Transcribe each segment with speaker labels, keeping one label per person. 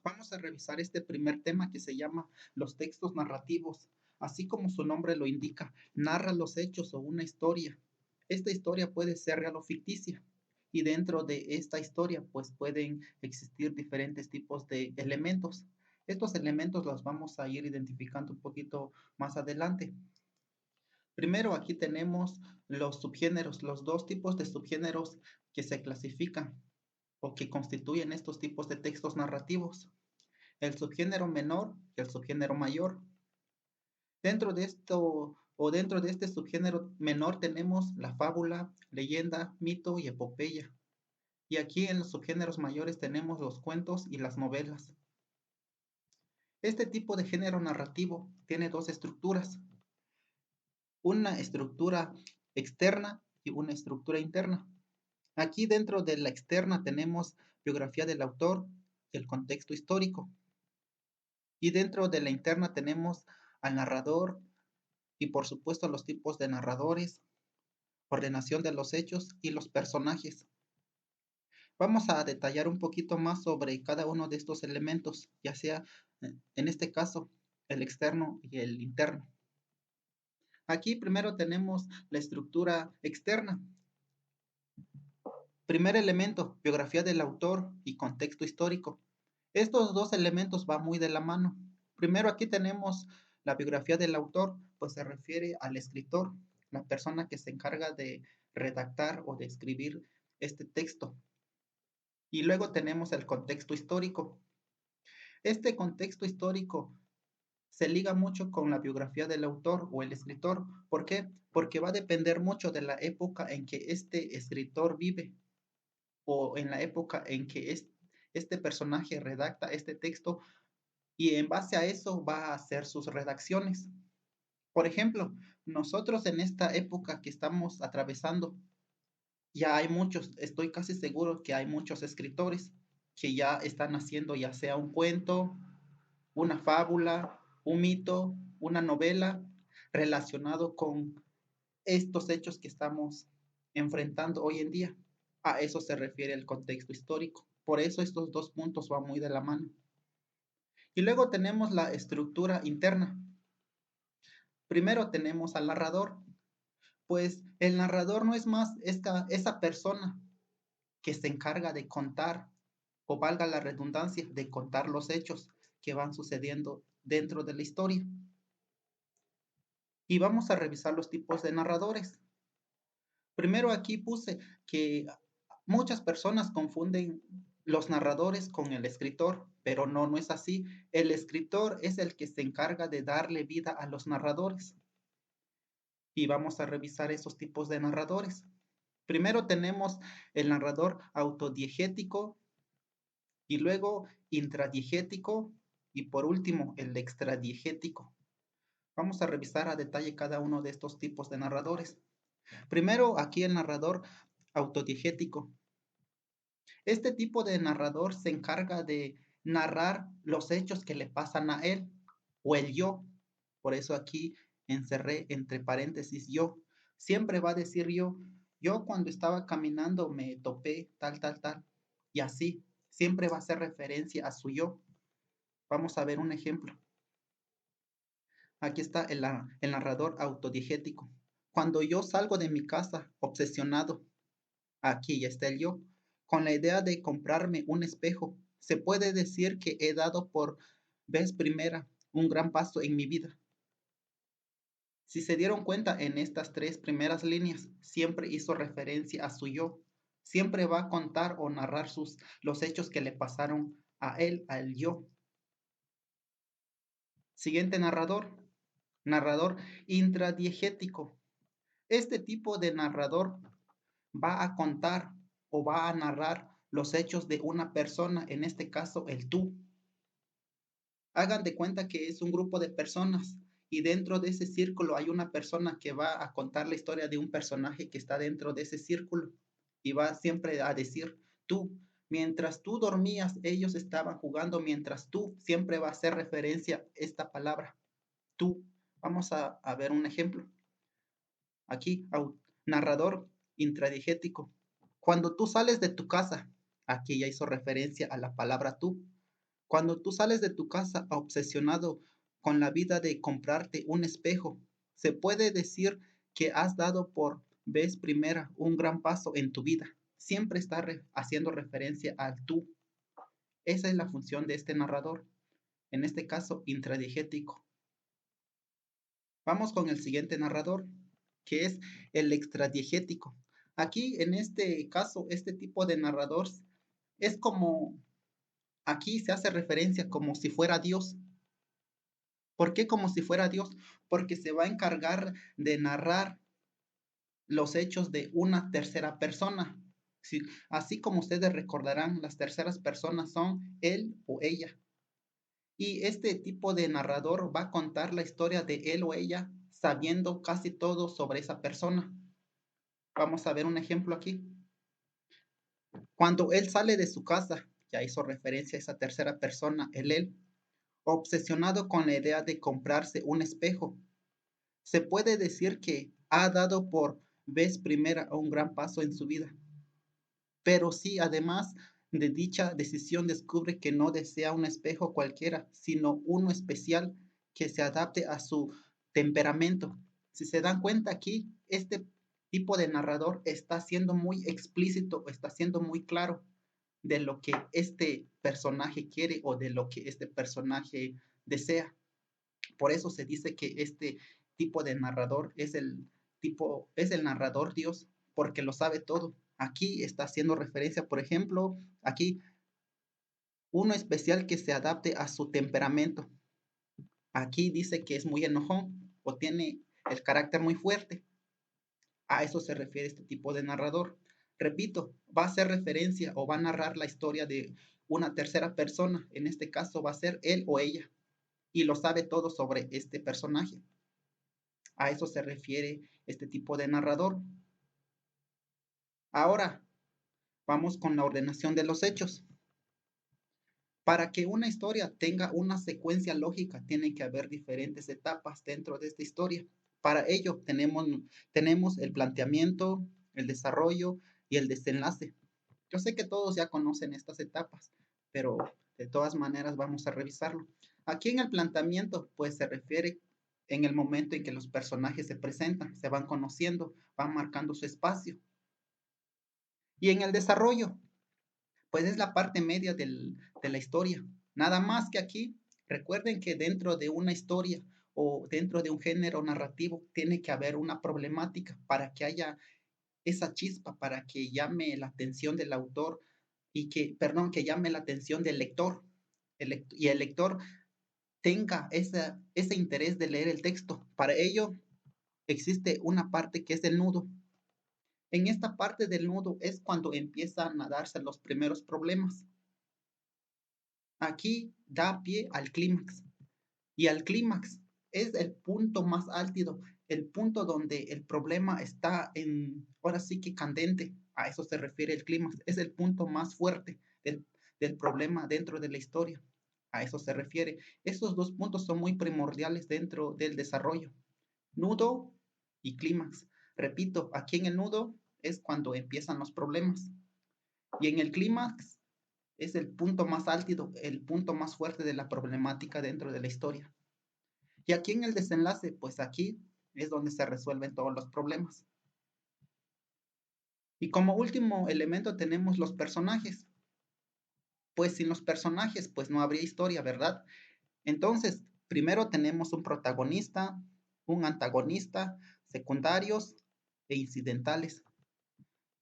Speaker 1: Vamos a revisar este primer tema que se llama los textos narrativos. Así como su nombre lo indica, narra los hechos o una historia. Esta historia puede ser real o ficticia. Y dentro de esta historia, pues pueden existir diferentes tipos de elementos. Estos elementos los vamos a ir identificando un poquito más adelante. Primero, aquí tenemos los subgéneros, los dos tipos de subgéneros que se clasifican o que constituyen estos tipos de textos narrativos: el subgénero menor y el subgénero mayor. Dentro de esto o dentro de este subgénero menor tenemos la fábula, leyenda, mito y epopeya. Y aquí en los subgéneros mayores tenemos los cuentos y las novelas. Este tipo de género narrativo tiene dos estructuras: una estructura externa y una estructura interna. Aquí dentro de la externa tenemos biografía del autor y el contexto histórico. Y dentro de la interna tenemos al narrador y por supuesto los tipos de narradores, ordenación de los hechos y los personajes. Vamos a detallar un poquito más sobre cada uno de estos elementos, ya sea en este caso el externo y el interno. Aquí primero tenemos la estructura externa. Primer elemento, biografía del autor y contexto histórico. Estos dos elementos van muy de la mano. Primero aquí tenemos la biografía del autor, pues se refiere al escritor, la persona que se encarga de redactar o de escribir este texto. Y luego tenemos el contexto histórico. Este contexto histórico se liga mucho con la biografía del autor o el escritor. ¿Por qué? Porque va a depender mucho de la época en que este escritor vive o en la época en que este personaje redacta este texto, y en base a eso va a hacer sus redacciones. Por ejemplo, nosotros en esta época que estamos atravesando, ya hay muchos, estoy casi seguro que hay muchos escritores que ya están haciendo ya sea un cuento, una fábula, un mito, una novela relacionado con estos hechos que estamos enfrentando hoy en día. A eso se refiere el contexto histórico. Por eso estos dos puntos van muy de la mano. Y luego tenemos la estructura interna. Primero tenemos al narrador, pues el narrador no es más esa persona que se encarga de contar, o valga la redundancia, de contar los hechos que van sucediendo dentro de la historia. Y vamos a revisar los tipos de narradores. Primero aquí puse que muchas personas confunden los narradores con el escritor, pero no es así. El escritor es el que se encarga de darle vida a los narradores. Y vamos a revisar esos tipos de narradores. Primero tenemos el narrador autodiegético y luego intradiegético y por último el extradiegético. Vamos a revisar a detalle cada uno de estos tipos de narradores. Primero aquí el narrador autodiegético. Este tipo de narrador se encarga de narrar los hechos que le pasan a él o el yo. Por eso aquí encerré entre paréntesis yo. Siempre va a decir yo cuando estaba caminando me topé tal, tal, tal. Y así, siempre va a hacer referencia a su yo. Vamos a ver un ejemplo. Aquí está el narrador autodiegético. Cuando yo salgo de mi casa obsesionado, aquí ya está el yo, con la idea de comprarme un espejo, se puede decir que he dado por vez primera un gran paso en mi vida. Si se dieron cuenta en estas tres primeras líneas, siempre hizo referencia a su yo. Siempre va a contar o narrar los hechos que le pasaron a él, al yo. Siguiente narrador, narrador intradiegético. Este tipo de narrador va a contar o va a narrar los hechos de una persona, en este caso el tú. Hagan de cuenta que es un grupo de personas y dentro de ese círculo hay una persona que va a contar la historia de un personaje que está dentro de ese círculo y va siempre a decir tú. Mientras tú dormías, ellos estaban jugando, mientras tú, siempre va a hacer referencia esta palabra, tú. Vamos a ver un ejemplo. Aquí, narrador intradigético. Cuando tú sales de tu casa, aquí ya hizo referencia a la palabra tú. Cuando tú sales de tu casa obsesionado con la vida de comprarte un espejo, se puede decir que has dado por vez primera un gran paso en tu vida. Siempre está haciendo referencia al tú. Esa es la función de este narrador, en este caso intradigético. Vamos con el siguiente narrador, que es el extradiegético. Aquí, en este caso, este tipo de narrador es como, aquí se hace referencia como si fuera Dios. ¿Por qué como si fuera Dios? Porque se va a encargar de narrar los hechos de una tercera persona. Sí, así como ustedes recordarán, las terceras personas son él o ella. Y este tipo de narrador va a contar la historia de él o ella sabiendo casi todo sobre esa persona. Vamos a ver un ejemplo aquí. Cuando él sale de su casa, ya hizo referencia a esa tercera persona, él, obsesionado con la idea de comprarse un espejo. Se puede decir que ha dado por vez primera un gran paso en su vida. Pero sí, además de dicha decisión, descubre que no desea un espejo cualquiera, sino uno especial que se adapte a su temperamento. Si se dan cuenta aquí, este tipo de narrador está siendo muy explícito, está siendo muy claro de lo que este personaje quiere o de lo que este personaje desea. Por eso se dice que este tipo de narrador es el narrador Dios, porque lo sabe todo. Aquí está haciendo referencia, por ejemplo, aquí uno especial que se adapte a su temperamento. Aquí dice que es muy enojón o tiene el carácter muy fuerte. A eso se refiere este tipo de narrador. Repito, va a hacer referencia o va a narrar la historia de una tercera persona. En este caso va a ser él o ella. Y lo sabe todo sobre este personaje. A eso se refiere este tipo de narrador. Ahora, vamos con la ordenación de los hechos. Para que una historia tenga una secuencia lógica, tiene que haber diferentes etapas dentro de esta historia. Para ello tenemos el planteamiento, el desarrollo y el desenlace. Yo sé que todos ya conocen estas etapas, pero de todas maneras vamos a revisarlo. Aquí en el planteamiento, pues se refiere en el momento en que los personajes se presentan, se van conociendo, van marcando su espacio. Y en el desarrollo, pues es la parte media de la historia. Nada más que aquí, recuerden que dentro de una historia o dentro de un género narrativo tiene que haber una problemática para que haya esa chispa, para que llame la atención del autor y que, perdón, que llame la atención del lector. Y el lector tenga ese interés de leer el texto. Para ello existe una parte que es el nudo. En esta parte del nudo es cuando empiezan a darse los primeros problemas. Aquí da pie al clímax. Y al clímax es el punto más álgido, el punto donde el problema está ahora sí que candente. A eso se refiere el clímax. Es el punto más fuerte del problema dentro de la historia. A eso se refiere. Esos dos puntos son muy primordiales dentro del desarrollo. Nudo y clímax. Repito, aquí en el nudo es cuando empiezan los problemas. Y en el clímax es el punto más álgido, el punto más fuerte de la problemática dentro de la historia. Y aquí en el desenlace, pues aquí es donde se resuelven todos los problemas. Y como último elemento tenemos los personajes. Pues sin los personajes, pues no habría historia, ¿verdad? Entonces, primero tenemos un protagonista, un antagonista, secundarios e incidentales.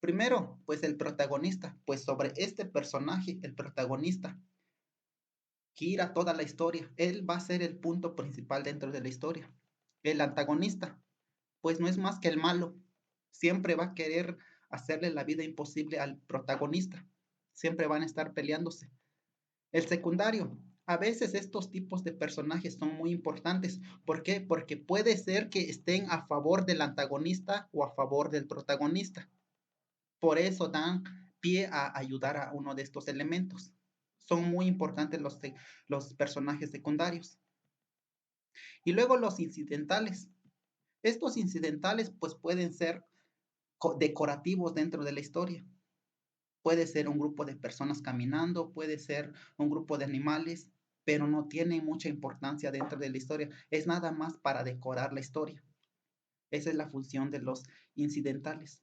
Speaker 1: Primero, pues el protagonista, pues sobre este personaje, el protagonista, gira toda la historia. Él va a ser el punto principal dentro de la historia. El antagonista, pues no es más que el malo. Siempre va a querer hacerle la vida imposible al protagonista. Siempre van a estar peleándose. El secundario. A veces estos tipos de personajes son muy importantes. ¿Por qué? Porque puede ser que estén a favor del antagonista o a favor del protagonista. Por eso dan pie a ayudar a uno de estos elementos. Son muy importantes los personajes secundarios. Y luego los incidentales. Estos incidentales pues pueden ser decorativos dentro de la historia. Puede ser un grupo de personas caminando, puede ser un grupo de animales, pero no tiene mucha importancia dentro de la historia. Es nada más para decorar la historia. Esa es la función de los incidentales.